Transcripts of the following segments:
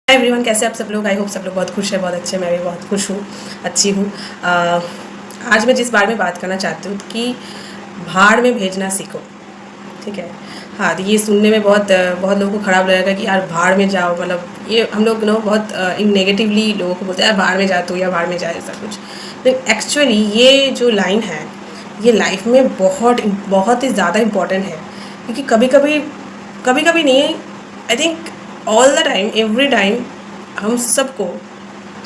Hi everyone, कैसे आप सब लोग। आई होप सब लोग बहुत खुश है, बहुत अच्छे। मैं भी बहुत खुश हूँ, अच्छी हूँ। आज मैं जिस बारे में बात करना चाहती हूँ कि भाड़ में भेजना सीखो। ठीक है। हाँ, तो ये सुनने में बहुत लोगों को ख़राब लगेगा कि यार भाड़ में जाओ, मतलब ये हम लोग बहुत नेगेटिवली लोगों को बोलते हैं यार भाड़ में जा तू, या भाड़ में जाए, ऐसा कुछ। लेकिन एक्चुअली ये जो लाइन है, ये लाइफ में बहुत बहुत ही ज़्यादा इम्पॉर्टेंट है। क्योंकि कभी कभी नहीं, I think all the time, every time हम सबको,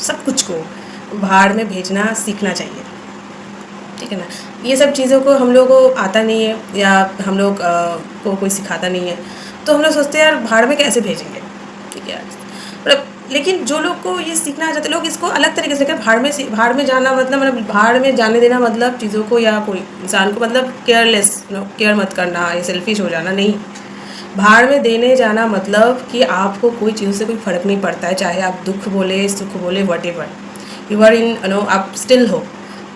सब कुछ को भाड़ में भेजना सीखना चाहिए। ठीक है ना। ये सब चीज़ों को हम लोग को आता नहीं है, या हम लोग को कोई सिखाता नहीं है, तो हम लोग सोचते हैं यार भाड़ में कैसे भेजेंगे। ठीक है, मतलब लेकिन जो लोग को ये सीखना आ जाता है, लोग इसको अलग तरीके से लेकर भाड़ में जाना मतलब भाड़ में जाने देना मतलब चीज़ों को या कोई इंसान को मतलब केयरलेस, केयर मत करना या सेल्फिश हो जाना नहीं। भाड़ में देने जाना मतलब कि आपको कोई चीज़ से कोई फ़र्क नहीं पड़ता है, चाहे आप दुख बोले, सुख बोले, वटेवर यू आर इन, आप स्टिल हो,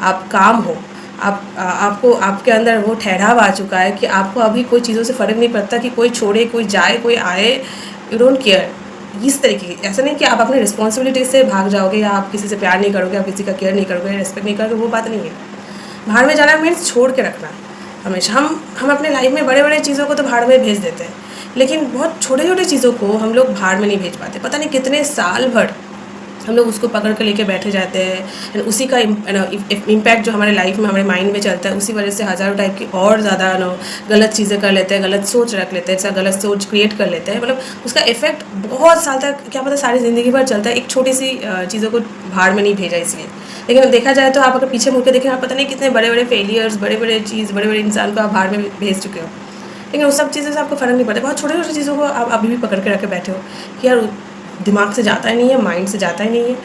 आप काम हो, आपको आपके अंदर वो ठहराव आ चुका है कि आपको अभी कोई चीज़ों से फ़र्क नहीं पड़ता कि कोई छोड़े, कोई जाए, कोई आए, यू डोंट केयर। इस तरीके की, ऐसा नहीं कि आप अपने रिस्पॉन्सिबिलिटी से भाग जाओगे, या आप किसी से प्यार नहीं करोगे, आप किसी का केयर नहीं करोगे, रिस्पेक्ट नहीं करोगे, वो बात नहीं है। भाड़ में जाना मीन्स छोड़ के रखना। हमेशा हम अपने लाइफ में बड़े बड़े चीज़ों को तो भाड़ में भेज देते हैं, लेकिन बहुत छोटे छोटे चीज़ों को हम लोग भाड़ में नहीं भेज पाते। पता नहीं कितने साल भर हम लोग उसको पकड़ कर लेके बैठे जाते हैं, एंड उसी का इम्पैक्ट जो हमारे लाइफ में, हमारे माइंड में चलता है, उसी वजह से हज़ारों टाइप की और ज़्यादा गलत चीज़ें कर लेते हैं, गलत सोच रख लेते हैं, ऐसा गलत सोच क्रिएट कर लेते हैं। मतलब उसका इफेक्ट बहुत साल तक, क्या पता सारी ज़िंदगी भर चलता है, एक छोटी सी चीज़ों को भाड़ में नहीं भेजा इसलिए। लेकिन देखा जाए तो आप अगर पीछे मुड़ के देखें, आप पता नहीं कितने बड़े बड़े फेलियर्स, बड़े बड़े चीज़, बड़े बड़े इंसान को आप भाड़ में भेज चुके हो, लेकिन उस सब चीज़ों से आपको फ़र्क नहीं पड़ता। बहुत छोटे छोटे चीज़ों को आप अभी भी पकड़ के रख के बैठे हो कि यार दिमाग से जाता ही नहीं है, माइंड से जाता ही नहीं है।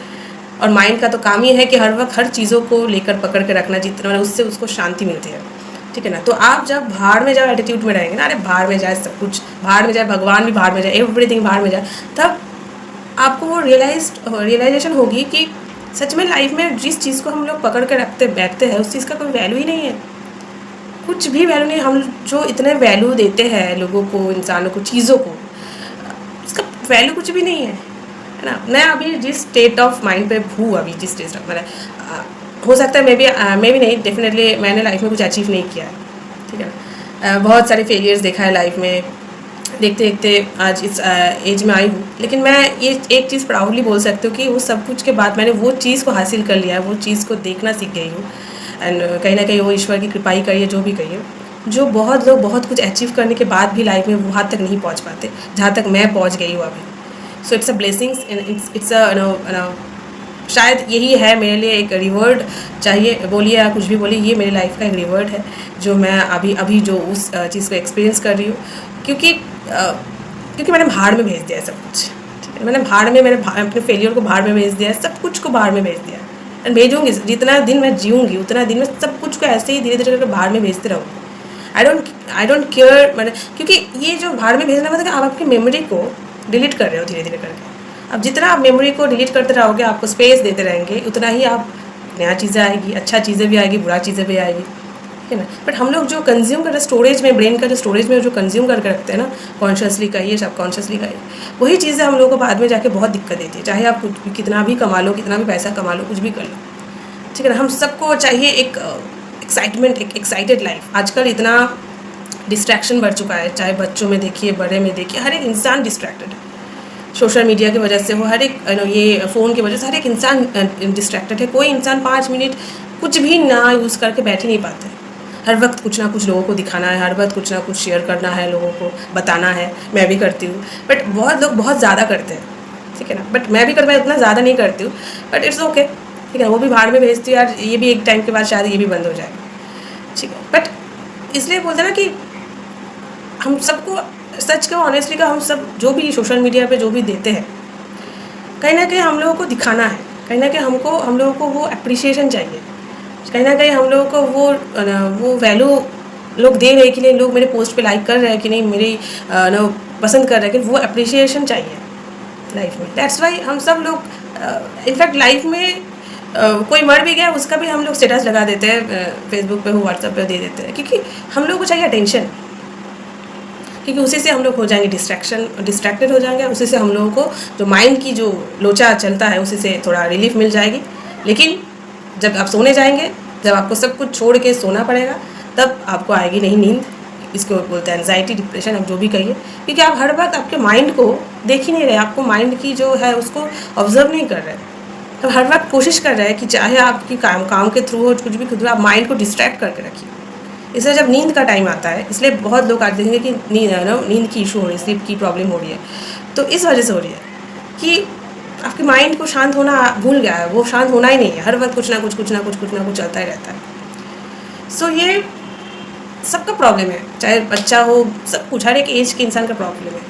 और माइंड का तो काम ही है कि हर वक्त हर चीज़ों को लेकर पकड़ के रखना, जितना उससे उसको शांति मिलती है। ठीक है ना। तो आप जब भाड़ में जाओ एटीट्यूड में रहेंगे ना, अरे भाड़ में जाए सब कुछ, भाड़ में जाए भगवान भी भाड़ में जाए, एवरीथिंग भाड़ में जाए, तब आपको वो रियलाइजेशन होगी कि सच में लाइफ में जिस चीज़ को हम लोग पकड़ के रखते बैठते हैं, उस चीज़ का कोई वैल्यू ही नहीं है। कुछ भी वैल्यू नहीं। हम जो इतने वैल्यू देते हैं लोगों को, इंसानों को, चीज़ों को, उसका वैल्यू कुछ भी नहीं है ना। मैं अभी जिस स्टेट ऑफ माइंड पे हूँ, अभी जिस स्टेज ऑफ मतलब हो सकता है मे बी नहीं, डेफिनेटली मैंने लाइफ में कुछ अचीव नहीं किया है। ठीक है ना। बहुत सारे फेलियर्स देखा है लाइफ में, देखते देखते आज इस एज में आई हूँ। लेकिन मैं ये एक चीज़ प्राउडली बोल सकती हूँ कि वो सब कुछ के बाद मैंने वो चीज़ को हासिल कर लिया है, वो चीज़ को देखना सीख गई हूँ। एंड कहीं ना कहीं वो ईश्वर की कृपा ही करिए, जो भी कहिए। जो बहुत लोग बहुत कुछ अचीव करने के बाद भी लाइफ में वहाँ तक नहीं पहुँच पाते जहाँ तक मैं पहुँच गई हूँ अभी। So it's a blessings, it's a शायद यही है मेरे लिए एक रिवॉर्ड, चाहिए बोलिए या कुछ भी बोलिए, ये मेरी लाइफ का एक रिवॉर्ड है जो मैं अभी जो उस चीज़ को एक्सपीरियंस कर रही हूँ। क्योंकि मैंने भाड़ में भेज दिया है सब कुछ। ठीक है, मैंने अपने फेलियर को भाड़ में भेज दिया है, सब कुछ को भाड़ में भेज दिया है। एंड भेजूँगी, जितना दिन मैं जीऊँगी उतना दिन में सब कुछ को ऐसे ही धीरे धीरे करके भाड़ में भेजते रहूँगी। आई डोंट केयर, मतलब क्योंकि ये जो भाड़ में भेजना मतलब आप आपकी मेमोरी को डिलीट कर रहे हो धीरे धीरे करके। अब जितना आप मेमोरी को डिलीट करते रहोगे, आपको स्पेस देते रहेंगे, उतना ही आप नया चीज़ें आएगी, अच्छा चीज़ें भी आएगी, बुरा चीज़ें भी आएगी। है ना। बट हम लोग जो कंज्यूम करते हैं स्टोरेज में, ब्रेन का जो स्टोरेज में जो कंज्यूम करके रखते हैं ना, कॉन्शियसली कहिए, सबकॉन्शियसली कहिए, वही चीज़ें हम लोगों को बाद में जाके बहुत दिक्कत देती है। चाहे आप कुछ कितना भी कमा लो, कितना भी पैसा कमा लो, कुछ भी कर लो। ठीक है ना। हम सबको चाहिए एक एक्साइटमेंट, एक एक्साइटेड लाइफ। आजकल इतना डिस्ट्रैक्शन बढ़ चुका है, चाहे बच्चों में देखिए, बड़े में देखिए, हर एक इंसान डिस्ट्रैक्टेड है। सोशल मीडिया की वजह से हो, हर एक ये फ़ोन की वजह से हर एक इंसान डिस्ट्रैक्टेड है। कोई इंसान 5 मिनट कुछ भी ना यूज़ करके बैठ ही नहीं पाता है। हर वक्त कुछ ना कुछ लोगों को दिखाना है, हर वक्त कुछ ना कुछ शेयर करना है, लोगों को बताना है। मैं भी करती हूँ, बट बहुत लोग बहुत ज़्यादा करते हैं। ठीक है ना। बट मैं उतना ज़्यादा नहीं करती हूँ, बट इट्स ओके। ठीक है, वो भी भाड़ में भेजती हूँ यार, ये भी एक टाइम के बाद शायद ये भी बंद हो जाएगा। ठीक है। बट इसलिए बोलते हैं ना कि हम सबको, सच का ऑनेस्टली का, हम सब जो भी सोशल मीडिया पे जो भी देते हैं, कहीं ना कहीं हम लोगों को दिखाना है, कहीं ना कहीं हम लोगों को वो अप्रिसिएशन चाहिए, कहीं ना कहीं हम लोगों को वो वैल्यू लोग दे रहे हैं कि नहीं, लोग मेरे पोस्ट पे लाइक कर रहे हैं कि नहीं, मेरी पसंद कर रहे हैं, कि वो अप्रिसिएशन चाहिए लाइफ में। दैट्स वाई हम सब लोग इनफैक्ट लाइफ में कोई मर भी गया, उसका भी हम लोग स्टेटस लगा देते हैं, फेसबुक पे हो, व्हाट्सएप पे दे देते हैं, क्योंकि हम लोग को चाहिए अटेंशन। क्योंकि उसी से हम लोग हो जाएंगे डिस्ट्रैक्टेड हो जाएंगे, उसी से हम लोगों को जो माइंड की जो लोचा चलता है उसी से थोड़ा रिलीफ मिल जाएगी। लेकिन जब आप सोने जाएंगे, जब आपको सब कुछ छोड़ के सोना पड़ेगा, तब आपको आएगी नहीं नींद। इसको बोलते हैं एंजाइटी, डिप्रेशन, आप जो भी कहिए, क्योंकि आप हर वक्त आपके माइंड को देख ही नहीं रहे, आपको माइंड की जो है उसको ऑब्जर्व नहीं कर रहे। तो हर वक्त कोशिश कर रहे हैं कि चाहे आपकी काम के थ्रू हो, कुछ भी खुद आप माइंड को डिस्ट्रैक्ट करके रखिए। इसलिए जब नींद का टाइम आता है, इसलिए बहुत लोग आज देखेंगे कि नींद की इशू हो रही है, स्लीप की प्रॉब्लम हो रही है, तो इस वजह से हो रही है कि आपके माइंड को शांत होना भूल गया है, वो शांत होना ही नहीं है, हर वक्त कुछ ना कुछ चलता ही रहता है। सो ये सबका प्रॉब्लम है, चाहे बच्चा हो, सब कुछ, हर एक एज के इंसान का प्रॉब्लम है,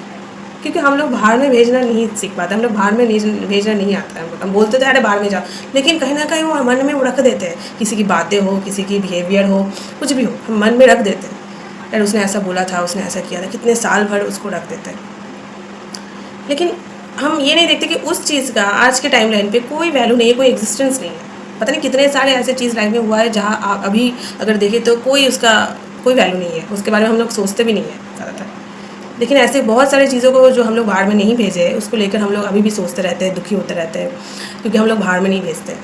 क्योंकि हम लोग बाहर में भेजना नहीं सीख पाते, हम लोग बाहर में भेजना नहीं आता है। हम बोलते थे अरे बाहर में जाओ, लेकिन कहीं ना कहीं वो मन में वो रख देते हैं, किसी की बातें हो, किसी की बिहेवियर हो, कुछ भी हो, हम मन में रख देते हैं, यार उसने ऐसा बोला था, उसने ऐसा किया था, कितने साल भर उसको रख देते हैं। लेकिन हम ये नहीं देखते कि उस चीज़ का आज के टाइम लाइन पे कोई वैल्यू नहीं है, कोई एग्जिस्टेंस नहीं है। पता नहीं कितने सारे ऐसे चीज़ लाइफ में हुआ है जहाँ आप अभी अगर देखें तो कोई उसका कोई वैल्यू नहीं है, उसके बारे में हम लोग सोचते भी नहीं है ज़्यादातर। लेकिन ऐसे बहुत सारी चीज़ों को जो हम लोग बाहर में नहीं भेजे हैं, उसको लेकर हम लोग अभी भी सोचते रहते हैं, दुखी होते रहते हैं, क्योंकि हम लोग बाहर में नहीं भेजते।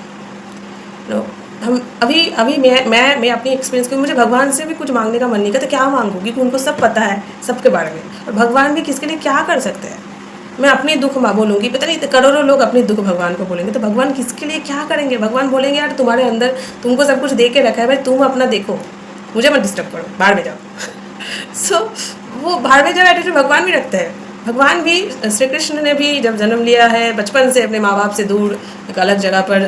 हम अभी मैं अपनी एक्सपीरियंस की, मुझे भगवान से भी कुछ मांगने का मन नहीं करता, क्या मांगूँ, क्योंकि उनको सब पता है सबके बारे में, और भगवान भी किसके लिए क्या कर सकते हैं। मैं अपनी दुख बोलूँगी, पता नहीं करोड़ों लोग अपनी दुख भगवान को बोलेंगे, तो भगवान किसके लिए क्या करेंगे। भगवान बोलेंगे यार तुम्हारे अंदर तुमको सब कुछ दे के रखा है भाई, तुम अपना देखो, मुझे मत डिस्टर्ब करो, बाहर में जाओ। सो वो बाहर में जाओ एटीट्यूड भगवान भी रखते हैं। भगवान भी, श्री कृष्ण ने भी जब जन्म लिया है, बचपन से अपने माँ बाप से दूर एक अलग जगह पर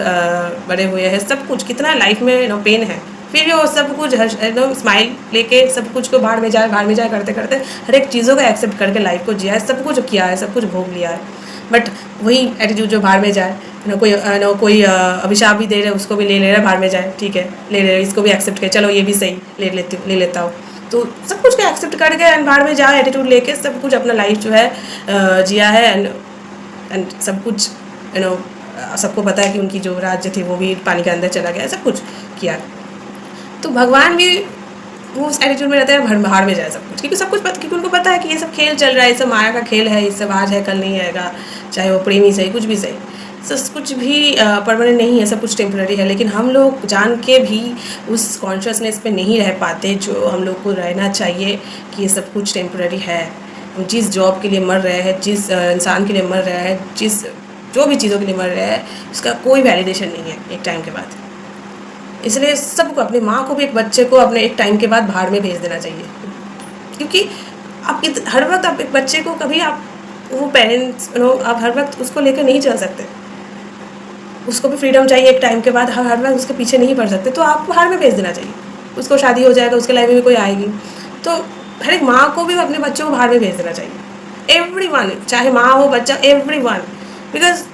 बड़े हुए हैं, सब कुछ कितना लाइफ में पेन है, फिर भी वो सब कुछ एकदम स्माइल लेके सब कुछ को बाहर में जाए करते करते हर एक चीज़ों को एक्सेप्ट करके लाइफ को जिया है, सब कुछ किया है, सब कुछ भोग लिया है। बट वही एटीट्यूड जो बाहर में जाए, कोई अभिशाप भी दे रहे, उसको भी ले रहा है, बाहर में जाए, ठीक है ले रहे, इसको भी एक्सेप्ट कर, चलो ये भी सही ले लेता हूँ, तो सब कुछ का एक्सेप्ट करके एंड बाहर में जाए, एटीट्यूड लेके सब कुछ अपना लाइफ जो है जिया है। एंड सब कुछ सबको पता है कि उनकी जो राज्य थी वो भी पानी के अंदर चला गया, सब कुछ किया। तो भगवान भी वो उस एटीट्यूड में रहते हैं, बाहर में जाए सब कुछ, क्योंकि सब कुछ क्योंकि उनको पता है कि ये सब खेल चल रहा है, ये सब माया का खेल है, ये सब आज है कल नहीं आएगा, चाहे वो प्रेमी सही, कुछ भी सही, सब कुछ भी परमानेंट नहीं है, सब कुछ टेम्पररी है। लेकिन हम लोग जान के भी उस कॉन्शियसनेस पे नहीं रह पाते जो हम लोग को रहना चाहिए, कि ये सब कुछ टेम्पररी है। हम जिस जॉब के लिए मर रहे हैं, जिस इंसान के लिए मर रहे हैं, जो भी चीज़ों के लिए मर रहे हैं, उसका कोई वैलिडेशन नहीं है एक टाइम के बाद। इसलिए सबको, अपनी माँ को भी, एक बच्चे को अपने एक टाइम के बाद बाहर में भेज देना चाहिए, क्योंकि आप हर वक्त आप एक बच्चे को कभी आप वो पेरेंट्स आप हर वक्त उसको लेकर नहीं चल सकते, उसको भी फ्रीडम चाहिए एक टाइम के बाद, हर वक्त उसके पीछे नहीं पड़ सकते, तो आपको बाहर में भेज देना चाहिए। उसको शादी हो जाएगा, उसके लाइफ में भी कोई आएगी, तो हर एक माँ को भी अपने बच्चों को बाहर में भेज देना चाहिए। एवरीवन, चाहे माँ हो बच्चा, एवरीवन, बिकॉज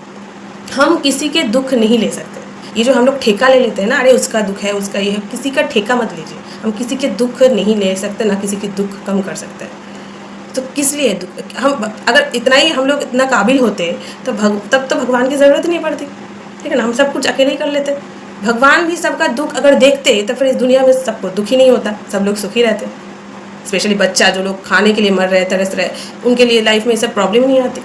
हम किसी के दुख नहीं ले सकते। ये जो हम लोग ठेका ले लेते हैं ना, अरे उसका दुख है, उसका ये है, किसी का ठेका मत लीजिए। हम किसी के दुख नहीं ले सकते, ना किसी के दुख कम कर सकते हैं। तो किस लिए दुख, हम अगर इतना ही हम लोग इतना काबिल होते तो तब तो भगवान की ज़रूरत ही नहीं पड़ती, ठीक है ना, हम सब कुछ अकेले ही कर लेते। भगवान भी सबका दुख अगर देखते तो फिर इस दुनिया में सबको दुख ही नहीं होता, सब लोग सुखी रहते। स्पेशली बच्चा, जो लोग खाने के लिए मर रहे, तरस रहे, उनके लिए लाइफ में सब प्रॉब्लम नहीं आती।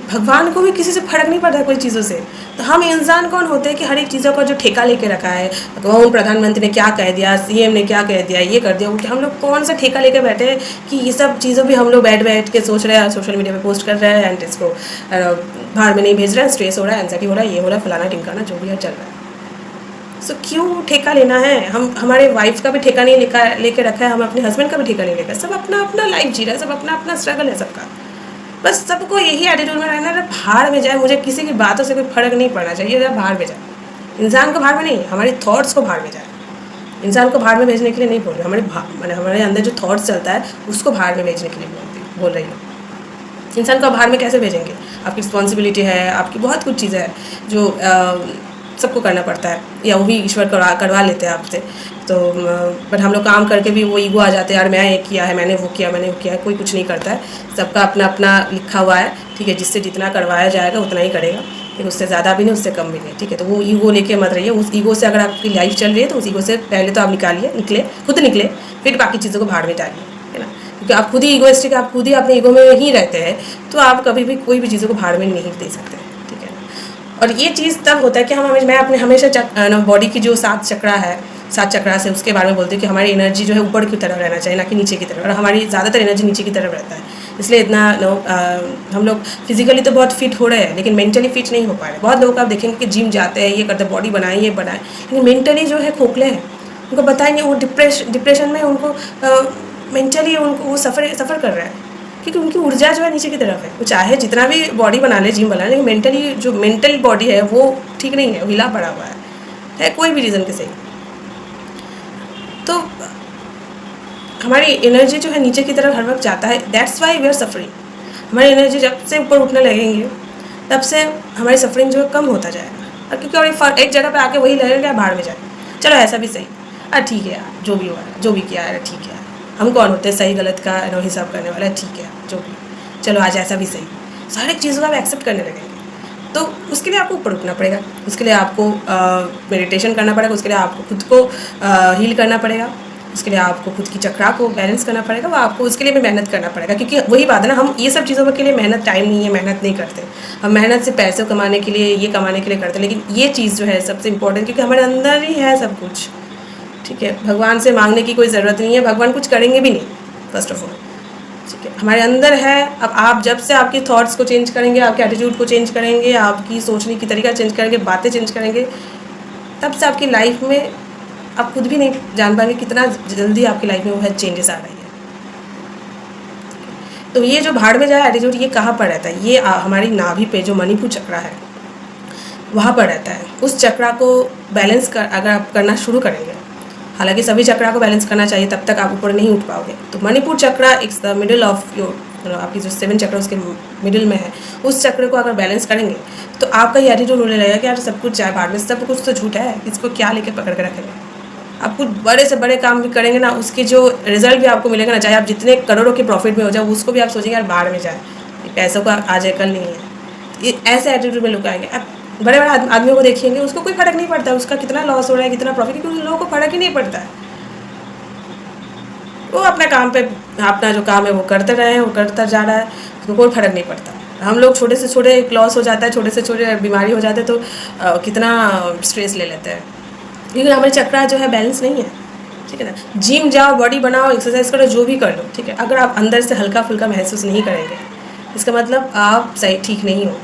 भगवान को भी किसी से फर्क नहीं पड़ता कोई चीज़ों से। तो हम इंसान कौन होते हैं कि हर एक चीज़ों का जो ठेका लेके रखा है, कौन प्रधानमंत्री ने क्या कह दिया, सीएम ने क्या कह दिया, ये कर दिया, कि हम लोग कौन सा ठेका लेके बैठे हैं कि ये सब चीज़ों भी हम लोग बैठ के सोच रहे हैं, सोशल मीडिया पे पोस्ट कर रहे हैं, एंड इसको बाहर में नहीं भेज रहे हैं, स्ट्रेस हो रहा है, एंजाइटी हो रहा है, ये हो रहा है, फलाना टिमकाना जो भी है चल रहा है। सो क्यों ठेका लेना है? हम हमारे वाइफ का भी ठेका नहीं लेके रखा है, हम अपने हस्बैंड का भी ठेका नहीं लेकर, सब अपना अपना लाइफ जी रहा है, सब अपना अपना स्ट्रगल है सबका। बस सबको यही एटीट्यूड में रहना है, बाहर में जाए, मुझे किसी की बातों से कोई फर्क नहीं पड़ना चाहिए, जब बाहर में जाए। इंसान को बाहर में नहीं, हमारी थॉट्स को बाहर में जाए। इंसान को बाहर में भेजने के लिए नहीं बोल रही, हमारे अंदर जो थॉट्स चलता है उसको बाहर में भेजने के लिए बोल रही हूँ। इंसान को बाहर में कैसे भेजेंगे? आपकी रिस्पॉन्सिबिलिटी है, आपकी बहुत कुछ चीज़ें हैं जो सबको करना पड़ता है, या वो भी ईश्वर करवा लेते हैं आपसे। तो बट हम लोग काम करके भी वो ईगो आ जाते हैं, यार मैं ये किया है, मैंने वो किया है। कोई कुछ नहीं करता है, सबका अपना अपना लिखा हुआ है, ठीक है। जिससे जितना करवाया जाएगा उतना ही करेगा, ठीक, उससे ज़्यादा भी नहीं, उससे कम भी नहीं, ठीक है। तो वो ईगो लेके मत रहिए। उस ईगो से अगर आपकी लाइफ चल रही है तो उस ईगो से पहले तो आप खुद निकले, फिर बाकी चीज़ों को बाहर में डालिए, है ना। क्योंकि क्योंकि आप खुद ही ईगोइस्टिक, आप खुद ही अपने ईगो में ही रहते हैं, तो आप कभी भी कोई भी चीज़ों को भाड़ में नहीं दे सकते, ठीक है ना। और ये चीज़ तब होता है कि मैं अपने हमेशा बॉडी की जो 7 चक्रा है, 7 चक्रा से उसके बारे में बोलती हूँ कि हमारी एनर्जी जो है ऊपर की तरफ रहना चाहिए, ना कि नीचे की तरफ, और हमारी ज़्यादातर एनर्जी नीचे की तरफ रहता है। इसलिए इतना हम लोग फिजिकली तो बहुत फिट हो रहे हैं, लेकिन मेंटली फिट नहीं हो पा रहे। बहुत लोग आप देखेंगे कि जिम जाते हैं, ये करते हैं, बॉडी बनाएं, ये बनाएं, लेकिन मेंटली जो है खोखले हैं। उनको बताएंगे, वो डिप्रेशन में, उनको मेंटली उनको वो सफ़र कर रहा है, क्योंकि उनकी ऊर्जा जो है नीचे की तरफ है। वो चाहे जितना भी बॉडी बना ले, जिम बना ले, लेकिन मेंटली जो मेंटल बॉडी है वो ठीक नहीं है, हिला पड़ा हुआ है कोई भी रीज़न के सही। तो हमारी एनर्जी जो है नीचे की तरफ हर वक्त जाता है, that's why we are suffering. हमारी एनर्जी जब से ऊपर उठने लगेंगे तब से हमारी सफरिंग जो है कम होता जाएगा। और क्योंकि और एक जगह पे आके वही लगेगा, बाहर में जाए, चलो ऐसा भी सही, ठीक है यार, जो भी हुआ है, जो भी किया है ठीक है, हम कौन होते हैं सही गलत का हिसाब करने वाला है, ठीक है जो भी, चलो आज ऐसा भी सही। सारी चीज़ों को आप एक्सेप्ट करने लगेंगे, तो उसके लिए आपको ऊपर उठना पड़ेगा, उसके लिए आपको मेडिटेशन करना पड़ेगा, उसके लिए आपको खुद को हील करना पड़ेगा, उसके लिए आपको खुद की चक्रा को बैलेंस करना पड़ेगा, वो आपको उसके लिए भी मेहनत करना पड़ेगा। क्योंकि वही बात है ना, हम ये सब चीज़ों के लिए मेहनत, टाइम नहीं है, मेहनत नहीं करते। हम मेहनत से पैसे कमाने के लिए, ये कमाने के लिए करते हैं, लेकिन ये चीज़ जो है सबसे इम्पोर्टेंट, क्योंकि हमारे अंदर ही है सब कुछ, ठीक है। भगवान से मांगने की कोई ज़रूरत नहीं है, भगवान कुछ करेंगे भी नहीं, फर्स्ट ऑफ ऑल, ठीक है, हमारे अंदर है। अब आप जब से आपके थॉट्स को चेंज करेंगे, आपके एटीट्यूड को चेंज करेंगे, आपकी सोचने की तरीका चेंज करेंगे, बातें चेंज करेंगे, तब से आपकी लाइफ में आप खुद भी नहीं जान पाएंगे कितना जल्दी आपकी लाइफ में वो है चेंजेस आ रही है। तो ये जो भाड़ में जाए एटीट्यूड, ये कहाँ पर रहता है? ये हमारी नाभि पे जो मणिपुर चक्रा है वहाँ पर रहता है। उस चक्रा को बैलेंस अगर आप करना शुरू करेंगे, हालांकि सभी चक्रा को बैलेंस करना चाहिए, तब तक आप ऊपर नहीं उठ पाओगे। तो Manipura chakra it's the middle of your, आपकी जो 7 चक्र उसके मिडिल में है, उस चक्र को अगर बैलेंस करेंगे तो आपका ये एटीट्यूड होने लगेगा कि यार सब कुछ चाहे भाड़ में, सब कुछ तो झूठ है, इसको क्या लेके पकड़ के रखेंगे। आप कुछ बड़े से बड़े काम भी करेंगे ना, उसके जो रिजल्ट भी आपको मिलेगा ना, चाहे आप जितने करोड़ों के प्रॉफिट में हो जाए, उसको भी आप सोचेंगे यार भाड़ में जाए, पैसों का आज है कल नहीं है। ऐसे एटीट्यूड में लोग आएंगे। आप बड़े बड़े आदमियों को देखेंगे, उसको कोई फर्क नहीं पड़ता उसका कितना लॉस हो रहा है, कितना प्रॉफिट, क्योंकि उन लोगों को फर्क ही नहीं पड़ता है। वो अपना काम पे, अपना जो काम है वो करते रहे हैं, वो करता जा रहा है, उसको कोई फर्क नहीं पड़ता। हम लोग छोटे से छोटे एक लॉस हो जाता है, छोटे से छोटे बीमारी हो जाते हैं, तो कितना स्ट्रेस ले लेते हैं, क्योंकि हमारे चक्रा जो है बैलेंस नहीं है, ठीक है ना। जिम जाओ, बॉडी बनाओ, एक्सरसाइज करो, जो भी कर लो, ठीक है, अगर आप अंदर से हल्का फुल्का महसूस नहीं करेंगे, इसका मतलब आप सही ठीक नहीं हो।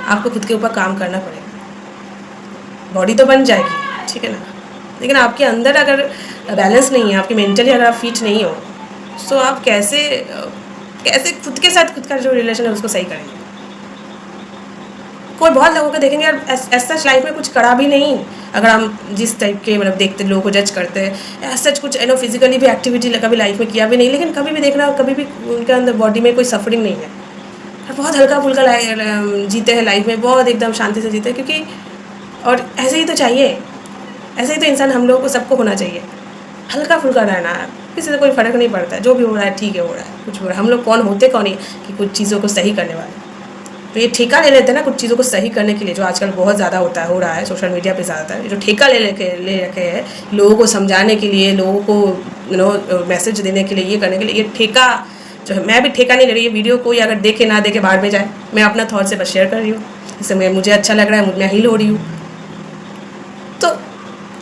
आपको खुद के ऊपर काम करना पड़ेगा। बॉडी तो बन जाएगी, ठीक है ना, लेकिन आपके अंदर अगर बैलेंस नहीं है, आपकी मेंटली अगर आप फिट नहीं हो, तो आप कैसे खुद के साथ खुद का जो रिलेशन है उसको सही करेंगे। कोई बहुत लोगों को देखेंगे यार ऐसा लाइफ में कुछ करा भी नहीं, अगर हम जिस टाइप के मतलब देखते लोगों को जज करते हैं, ऐसा कुछ फिजिकली भी एक्टिविटी कभी लाइफ में किया भी नहीं, लेकिन कभी भी देखना, कभी भी उनके अंदर बॉडी में कोई सफरिंग नहीं है, बहुत हल्का फुल्का जीते हैं लाइफ में, बहुत एकदम शांति से जीते हैं, क्योंकि और ऐसे ही तो चाहिए, ऐसे ही तो इंसान हम लोगों को सबको होना चाहिए, हल्का फुल्का रहना है, किसी से कोई फ़र्क नहीं पड़ता है, जो भी हो रहा है ठीक है, हो रहा है, कुछ हो रहा है। हम लोग कौन होते कौन ही कि कुछ चीज़ों को सही करने वाले। तो ये ठेका ले लेते हैं ना कुछ चीज़ों को सही करने के लिए, जो आजकल बहुत ज़्यादा हो रहा है सोशल मीडिया पे ज़्यादातर, जो ठेका ले रखे हैं लोगों को समझाने के लिए, लोगों को मैसेज देने के लिए, ये करने के लिए, ये ठेका जो है, मैं भी ठेका नहीं ले रही। ये वीडियो कोई अगर देखे ना देखे बाहर में जाए, मैं अपना थॉट से बस शेयर कर रही हूँ, इससे मुझे अच्छा लग रहा है, मैं हील हो रही हूँ। तो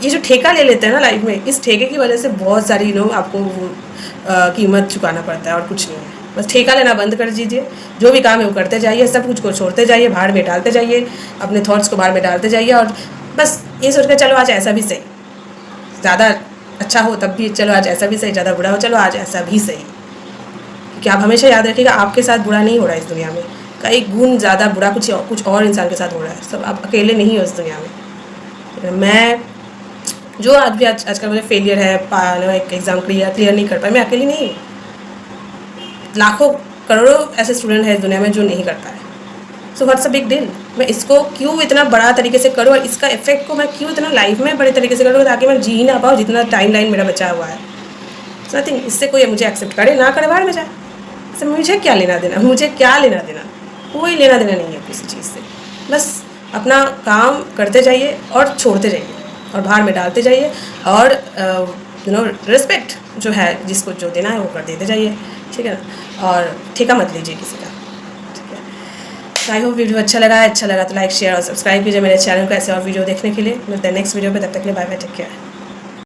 ये जो ठेका ले लेते हैं ना लाइफ में, इस ठेके की वजह से बहुत सारी आपको कीमत चुकाना पड़ता है, और कुछ नहीं है। बस ठेका लेना बंद कर दीजिए, जो भी काम है वो करते जाइए, सब कुछ को छोड़ते जाइए, भाड़ में डालते जाइए, अपने थॉट्स को भाड़ में डालते जाइए, और बस ये सोच कर चलो आज ऐसा भी सही, ज़्यादा अच्छा हो तब भी चलो आज ऐसा भी सही, ज़्यादा बुरा हो चलो आज ऐसा भी सही। क्योंकि आप हमेशा याद रखिएगा, आपके साथ बुरा नहीं हो रहा है इस दुनिया में, कई गुण ज़्यादा बुरा कुछ और इंसान के साथ हो रहा है, सब आप अकेले नहीं हो इस दुनिया में। मैं जो आज भी आजकल मुझे फेलियर है, एक एग्ज़ाम क्लियर नहीं कर पाए, मैं अकेली नहीं हूँ, लाखों करोड़ों ऐसे स्टूडेंट हैं इस दुनिया में जो नहीं कर पाए। So what's a big deal, मैं इसको क्यों इतना बड़ा तरीके से करूँ, और इसका इफेक्ट को मैं क्यों इतना लाइफ में बड़े तरीके से करूँ, ताकि मैं जी ना पाऊँ जितना टाइम लाइन मेरा बचा हुआ है। सो आई थिंक इससे कोई मुझे एक्सेप्ट करे ना करे, बाहर में जाए, इससे मुझे क्या लेना देना, मुझे क्या लेना देना, कोई लेना देना नहीं है किसी चीज़ से। बस अपना काम करते जाइए और छोड़ते जाइए, और बाहर में डालते जाइए, और रिस्पेक्ट जो है, जिसको जो देना है वो कर देते जाइए, ठीक है ना, और ठेका मत लीजिए किसी का, ठीक है। आई होप वीडियो अच्छा लगा तो लाइक शेयर और सब्सक्राइब कीजिए मेरे चैनल को ऐसे और वीडियो देखने के लिए। मिलते हैं नेक्स्ट वीडियो पे, तब तक के लिए बाय बाय, टेक केयर।